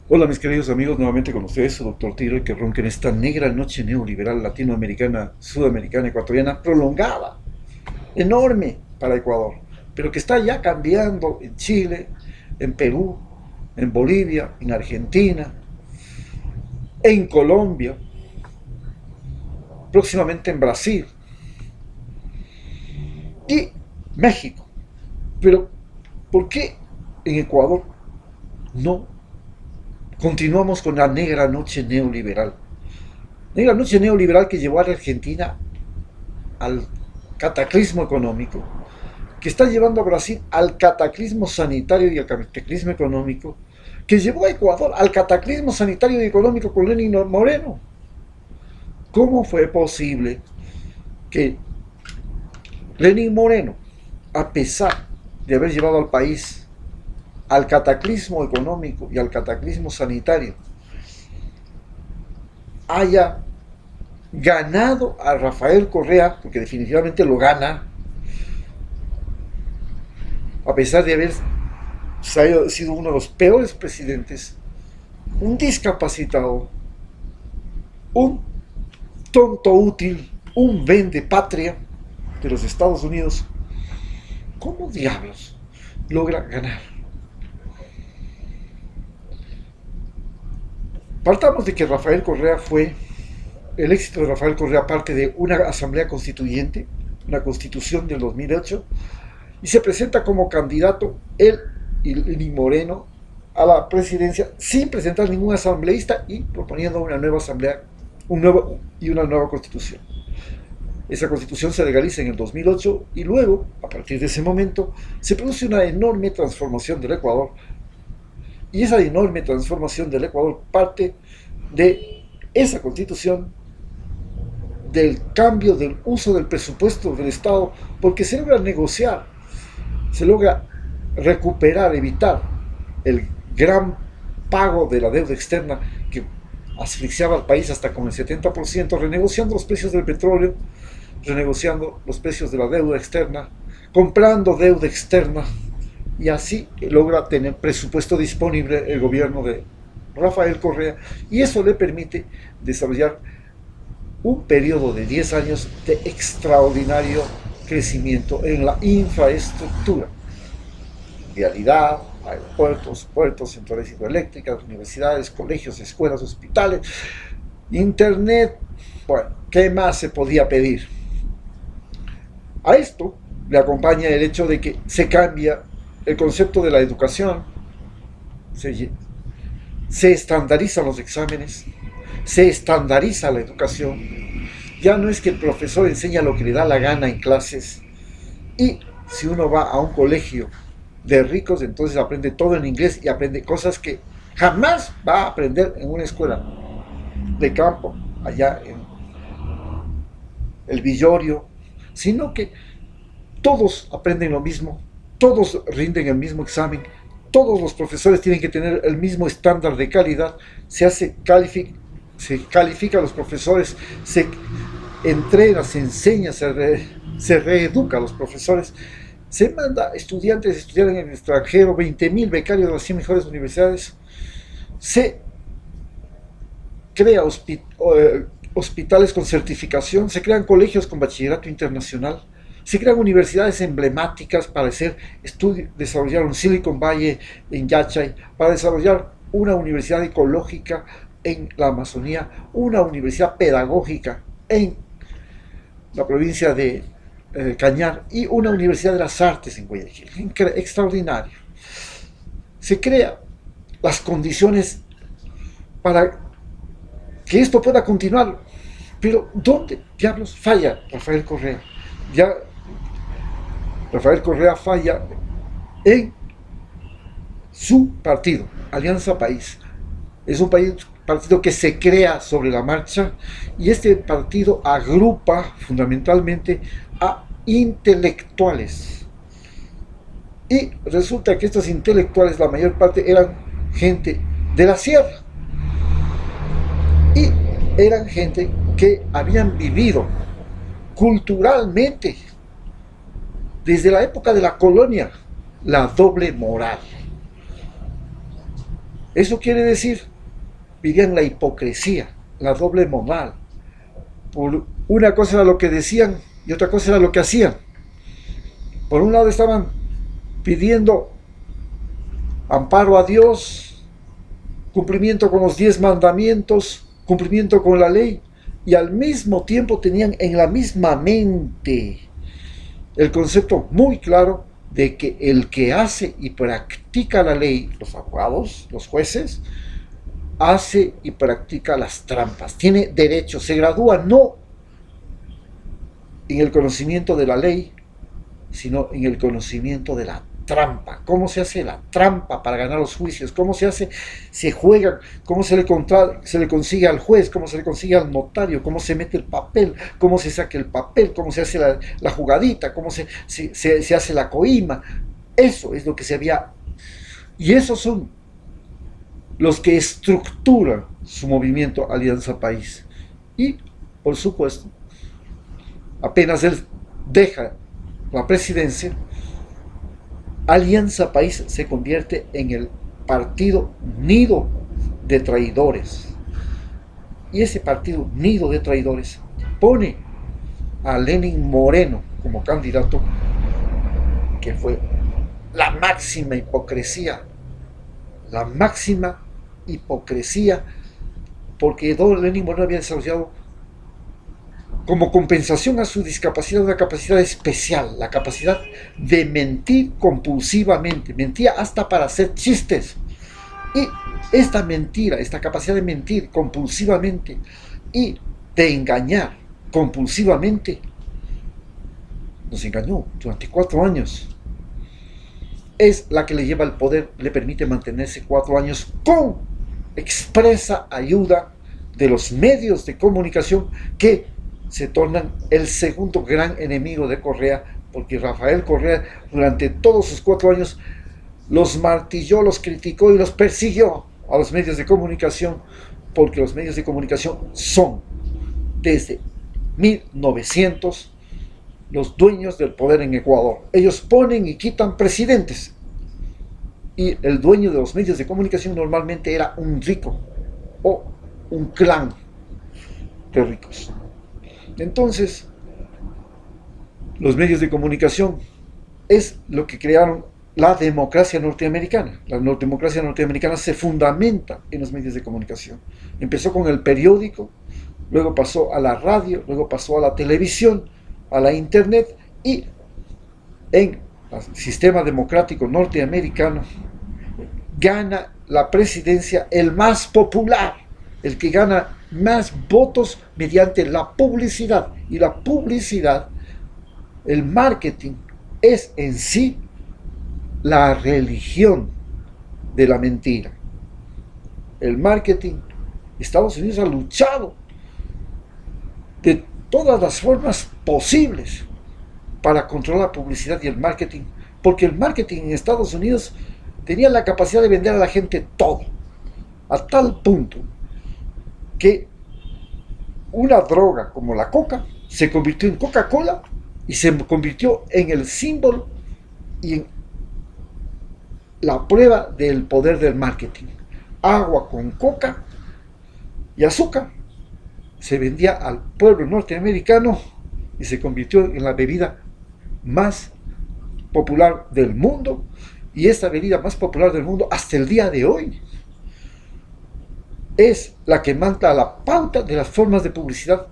Hola mis queridos amigos, nuevamente con ustedes, su doctor Tiro, que ronca en esta negra noche neoliberal latinoamericana, sudamericana, ecuatoriana, prolongada, enorme para Ecuador, pero que está ya cambiando en Chile, en Perú, en Bolivia, en Argentina, en Colombia, próximamente en Brasil y México. Pero, ¿por qué en Ecuador no continuamos con la negra noche neoliberal? Negra noche neoliberal que llevó a la Argentina al cataclismo económico, que está llevando a Brasil al cataclismo sanitario y al cataclismo económico, que llevó a Ecuador al cataclismo sanitario y económico con Lenin Moreno. ¿Cómo fue posible que Lenin Moreno, a pesar de haber llevado al país al cataclismo económico y al cataclismo sanitario, haya ganado a Rafael Correa, porque definitivamente lo gana, a pesar de haber sido uno de los peores presidentes, un discapacitado, un tonto útil, un vende patria de los Estados Unidos? ¿Cómo diablos logra ganar? Partamos de que Rafael Correa fue, el éxito de Rafael Correa parte de una asamblea constituyente, una constitución del 2008, y se presenta como candidato él y Lenín Moreno a la presidencia sin presentar ningún asambleísta y proponiendo una nueva asamblea una nueva constitución. Esa constitución se legaliza en el 2008 y luego, a partir de ese momento, se produce una enorme transformación del Ecuador. Y esa enorme transformación del Ecuador parte de esa constitución, del cambio del uso del presupuesto del Estado, porque se logra negociar, se logra recuperar, evitar el gran pago de la deuda externa que asfixiaba al país hasta con el 70%, renegociando los precios del petróleo, renegociando los precios de la deuda externa, comprando deuda externa, y así logra tener presupuesto disponible el gobierno de Rafael Correa, y eso le permite desarrollar un periodo de 10 años de extraordinario crecimiento en la infraestructura, vialidad, aeropuertos, puertos, centrales hidroeléctricas, universidades, colegios, escuelas, hospitales, internet. Bueno, ¿qué más se podía pedir? A esto le acompaña el hecho de que se cambia el concepto de la educación, se estandarizan los exámenes, se estandariza la educación. Ya no es que el profesor enseña lo que le da la gana en clases, y si uno va a un colegio de ricos, entonces aprende todo en inglés y aprende cosas que jamás va a aprender en una escuela de campo, allá en el Villorio, sino que todos aprenden lo mismo, todos rinden el mismo examen, todos los profesores tienen que tener el mismo estándar de calidad, se califica a los profesores, se entrena, se enseña, se reeduca a los profesores, se manda estudiantes a estudiar en el extranjero, 20.000 becarios de las 100 mejores universidades, se crea hospitales con certificación, se crean colegios con bachillerato internacional, se crean universidades emblemáticas para desarrollar un Silicon Valley en Yachay, para desarrollar una universidad ecológica en la Amazonía, una universidad pedagógica en la provincia de Cañar y una universidad de las artes en Guayaquil. Extraordinario. Se crean las condiciones para que esto pueda continuar. Pero ¿dónde diablos falla Rafael Correa? Ya Rafael Correa falla en su partido, Alianza País. Es un partido que se crea sobre la marcha, y este partido agrupa fundamentalmente a intelectuales. Y resulta que estos intelectuales, la mayor parte, eran gente de la sierra. Y eran gente que habían vivido culturalmente desde la época de la colonia la doble moral. Eso quiere decir, vivían la hipocresía, la doble moral. Por una cosa era lo que decían y otra cosa era lo que hacían. Por un lado estaban pidiendo amparo a Dios, cumplimiento con los 10 mandamientos, cumplimiento con la ley, y al mismo tiempo tenían en la misma mente el concepto muy claro de que el que hace y practica la ley, los abogados, los jueces, hace y practica las trampas, tiene derecho, se gradúa no en el conocimiento de la ley, sino en el conocimiento de la trampa. ¿Cómo se hace la trampa para ganar los juicios? ¿Cómo se hace? Se juega, ¿cómo se le consigue al juez? ¿Cómo se le consigue al notario? ¿Cómo se mete el papel? ¿Cómo se saca el papel? ¿Cómo se hace la jugadita? ¿Cómo se hace la coima? Eso es lo que se había... Y esos son los que estructuran su movimiento Alianza País. Y, por supuesto, apenas él deja la presidencia, Alianza País se convierte en el partido nido de traidores. Y ese partido nido de traidores pone a Lenín Moreno como candidato, que fue la máxima hipocresía, porque don Lenín Moreno había desarrollado como compensación a su discapacidad una capacidad especial, la capacidad de mentir compulsivamente, mentía hasta para hacer chistes. Y esta mentira, esta capacidad de mentir compulsivamente y de engañar compulsivamente, nos engañó durante 4 años. Es la que le lleva al poder, le permite mantenerse 4 años con expresa ayuda de los medios de comunicación que se tornan el segundo gran enemigo de Correa, porque Rafael Correa durante todos sus 4 años los martilló, los criticó y los persiguió a los medios de comunicación, porque los medios de comunicación son desde 1900 los dueños del poder en Ecuador. Ellos ponen y quitan presidentes, y el dueño de los medios de comunicación normalmente era un rico o un clan de ricos. Entonces, los medios de comunicación es lo que crearon la democracia norteamericana. La democracia norteamericana se fundamenta en los medios de comunicación. Empezó con el periódico, luego pasó a la radio, luego pasó a la televisión, a la internet, y en el sistema democrático norteamericano gana la presidencia el más popular, el que gana más votos mediante la publicidad. Y la publicidad, el marketing, es en sí la religión de la mentira. El marketing, Estados Unidos ha luchado de todas las formas posibles para controlar la publicidad y el marketing, porque el marketing en Estados Unidos tenía la capacidad de vender a la gente todo, a tal punto que una droga como la coca se convirtió en Coca-Cola y se convirtió en el símbolo y en la prueba del poder del marketing. Agua con coca y azúcar se vendía al pueblo norteamericano y se convirtió en la bebida más popular del mundo, y esta bebida más popular del mundo hasta el día de hoy es la que marca la pauta de las formas de publicidad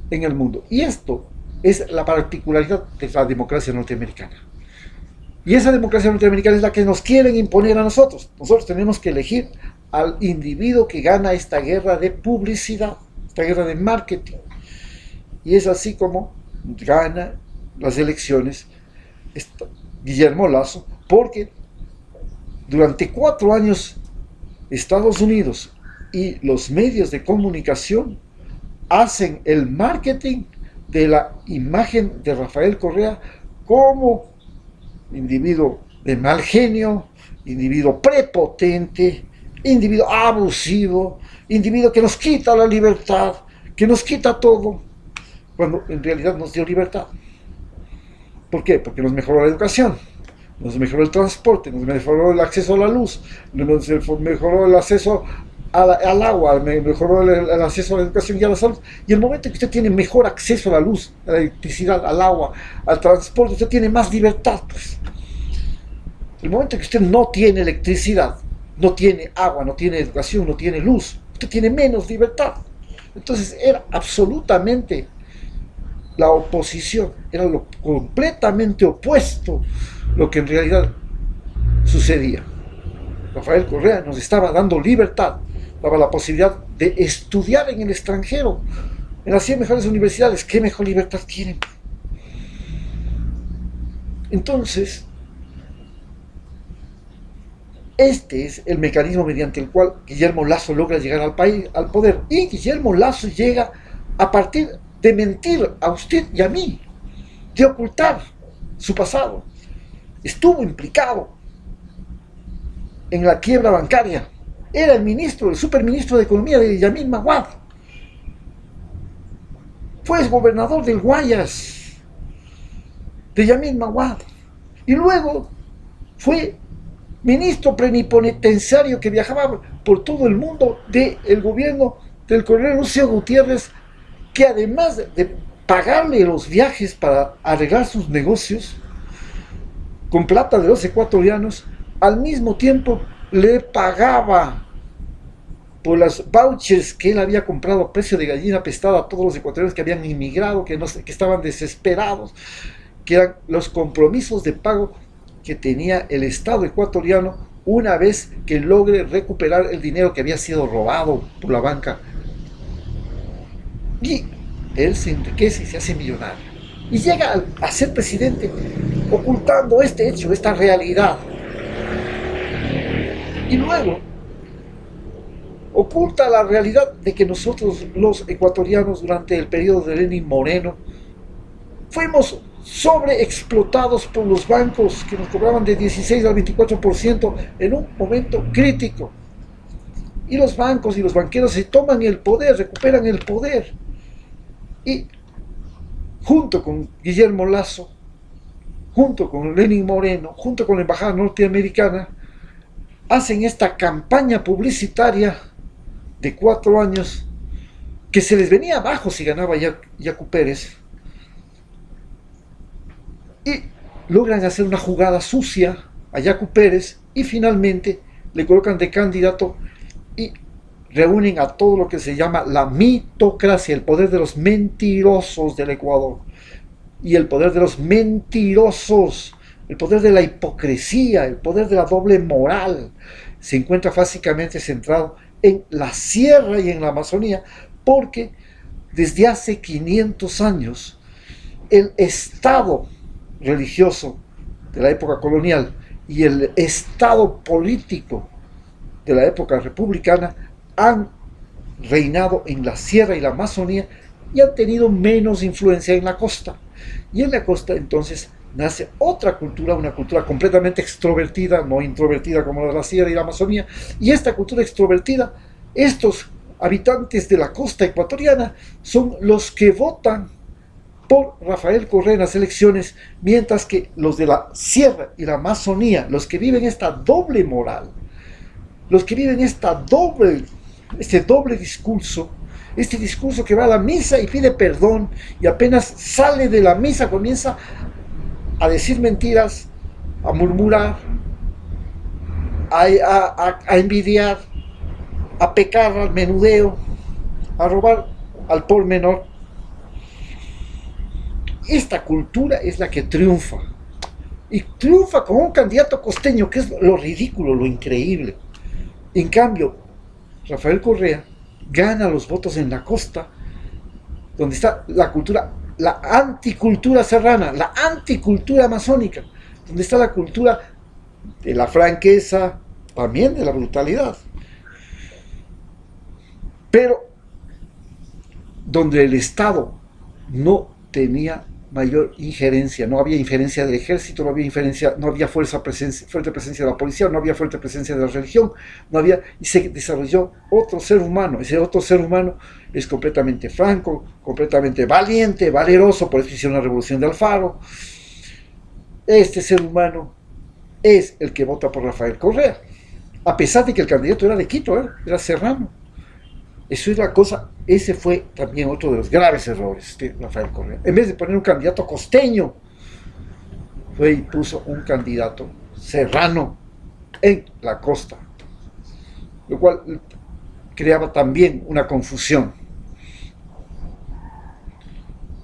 en el mundo. Y esto es la particularidad de la democracia norteamericana. Y esa democracia norteamericana es la que nos quieren imponer a nosotros. Nosotros tenemos que elegir al individuo que gana esta guerra de publicidad, esta guerra de marketing. Y es así como gana las elecciones Guillermo Lasso, porque durante 4 años Estados Unidos y los medios de comunicación hacen el marketing de la imagen de Rafael Correa como individuo de mal genio, individuo prepotente, individuo abusivo, individuo que nos quita la libertad, que nos quita todo, cuando en realidad nos dio libertad. ¿Por qué? Porque nos mejoró la educación, nos mejoró el transporte, nos mejoró el acceso a la luz, nos mejoró el acceso al agua, mejoró el acceso a la educación y a la salud. Y el momento en que usted tiene mejor acceso a la luz, a la electricidad, al agua, al transporte, usted tiene más libertad, pues. El momento en que usted no tiene electricidad, no tiene agua, no tiene educación, no tiene luz, usted tiene menos libertad. Entonces era absolutamente la oposición, era lo completamente opuesto lo que en realidad sucedía. Rafael Correa nos estaba dando libertad, daba la posibilidad de estudiar en el extranjero, en las 100 mejores universidades. ¿Qué mejor libertad tienen? Entonces, este es el mecanismo mediante el cual Guillermo Lasso logra llegar al país, al poder. Y Guillermo Lasso llega a partir de mentir a usted y a mí, de ocultar su pasado. Estuvo implicado en la quiebra bancaria. Era el ministro, el superministro de Economía de Yamin Maguad. Fue gobernador del Guayas, de Yamin Maguad. Y luego fue ministro plenipotenciario que viajaba por todo el mundo del gobierno del coronel Lucio Gutiérrez, que además de pagarle los viajes para arreglar sus negocios con plata de los ecuatorianos, al mismo tiempo le pagaba por las vouchers que él había comprado a precio de gallina pestada a todos los ecuatorianos que habían inmigrado, que estaban desesperados, que eran los compromisos de pago que tenía el Estado ecuatoriano una vez que logre recuperar el dinero que había sido robado por la banca. Y él se enriquece y se hace millonario. Y llega a ser presidente ocultando este hecho, esta realidad. Y luego oculta la realidad de que nosotros los ecuatorianos durante el periodo de Lenín Moreno fuimos sobreexplotados por los bancos que nos cobraban de 16 al 24% en un momento crítico. Y los bancos y los banqueros se toman el poder, recuperan el poder. Y junto con Guillermo Lasso, junto con Lenín Moreno, junto con la embajada norteamericana, hacen esta campaña publicitaria de 4 años que se les venía abajo si ganaba Yacu Pérez, y logran hacer una jugada sucia a Yacu Pérez y finalmente le colocan de candidato y reúnen a todo lo que se llama la mitocracia, el poder de los mentirosos del Ecuador. Y el poder de los mentirosos, el poder de la hipocresía, el poder de la doble moral, se encuentra básicamente centrado en la sierra y en la Amazonía, porque desde hace 500 años el Estado religioso de la época colonial y el Estado político de la época republicana han reinado en la sierra y la Amazonía y han tenido menos influencia en la costa. Y en la costa entonces nace otra cultura, una cultura completamente extrovertida, no introvertida como la de la sierra y la Amazonía. Y esta cultura extrovertida, estos habitantes de la costa ecuatoriana son los que votan por Rafael Correa en las elecciones, mientras que los de la sierra y la Amazonía, los que viven esta doble moral, los que viven este doble discurso, este discurso que va a la misa y pide perdón y apenas sale de la misa comienza a decir mentiras, a murmurar, a envidiar, a pecar al menudeo, a robar al por menor. Esta cultura es la que triunfa. Y triunfa con un candidato costeño, que es lo ridículo, lo increíble. En cambio, Rafael Correa gana los votos en la costa, donde está la cultura, la anticultura serrana, la anticultura amazónica, donde está la cultura de la franqueza, también de la brutalidad, pero donde el Estado no tenía mayor injerencia, no había injerencia del ejército, no había fuerte presencia de la policía, no había fuerte presencia de la religión, y se desarrolló otro ser humano. Ese otro ser humano es completamente franco, completamente valiente, valeroso, por eso hicieron la revolución de Alfaro. Este ser humano es el que vota por Rafael Correa, a pesar de que el candidato era de Quito, era serrano. Eso es la cosa, ese fue también otro de los graves errores de Rafael Correa. En vez de poner un candidato costeño, fue y puso un candidato serrano en la costa, lo cual creaba también una confusión.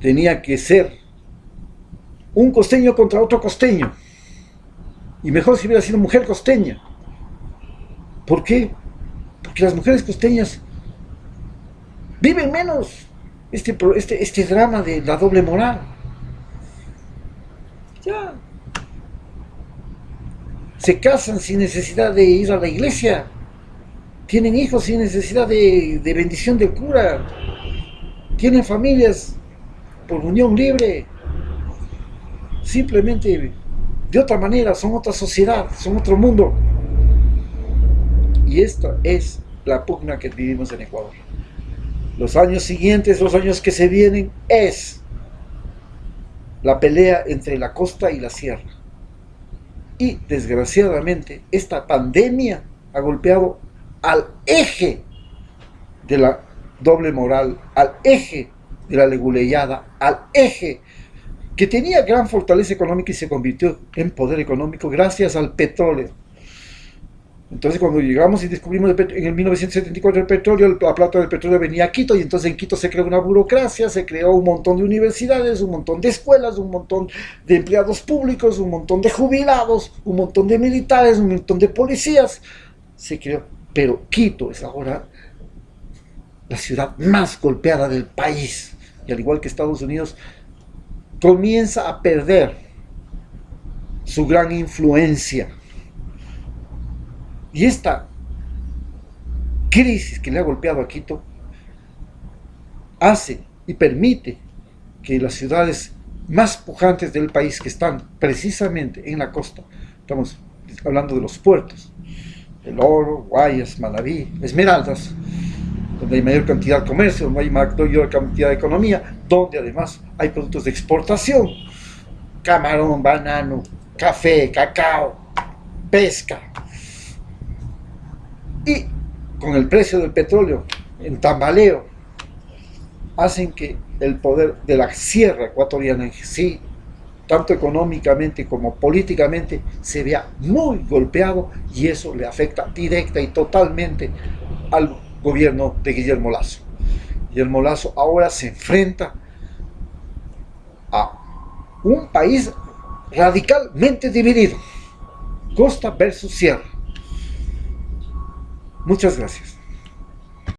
Tenía que ser un costeño contra otro costeño, y mejor si hubiera sido mujer costeña. ¿Por qué? Porque las mujeres costeñas viven menos este drama de la doble moral. Ya. Se casan sin necesidad de ir a la iglesia. Tienen hijos sin necesidad de bendición del cura. Tienen familias por unión libre. Simplemente de otra manera, son otra sociedad, son otro mundo. Y esta es la pugna que vivimos en Ecuador. Los años siguientes, los años que se vienen, es la pelea entre la costa y la sierra. Y desgraciadamente, esta pandemia ha golpeado al eje de la doble moral, al eje de la leguleyada, al eje que tenía gran fortaleza económica y se convirtió en poder económico gracias al petróleo. Entonces cuando llegamos y descubrimos en el 1974 el petróleo, la plata del petróleo venía a Quito, y entonces en Quito se creó una burocracia, se creó un montón de universidades, un montón de escuelas, un montón de empleados públicos, un montón de jubilados, un montón de militares, un montón de policías, se creó. Pero Quito es ahora la ciudad más golpeada del país, y al igual que Estados Unidos, comienza a perder su gran influencia. Y esta crisis que le ha golpeado a Quito hace y permite que las ciudades más pujantes del país, que están precisamente en la costa, estamos hablando de los puertos, El Oro, Guayas, Manabí, Esmeraldas, donde hay mayor cantidad de comercio, donde hay mayor cantidad de economía, donde además hay productos de exportación, camarón, banano, café, cacao, pesca. Y con el precio del petróleo en tambaleo, hacen que el poder de la sierra ecuatoriana en sí, tanto económicamente como políticamente, se vea muy golpeado, y eso le afecta directa y totalmente al gobierno de Guillermo Lasso. Guillermo Lasso ahora se enfrenta a un país radicalmente dividido, costa versus sierra. Muchas gracias.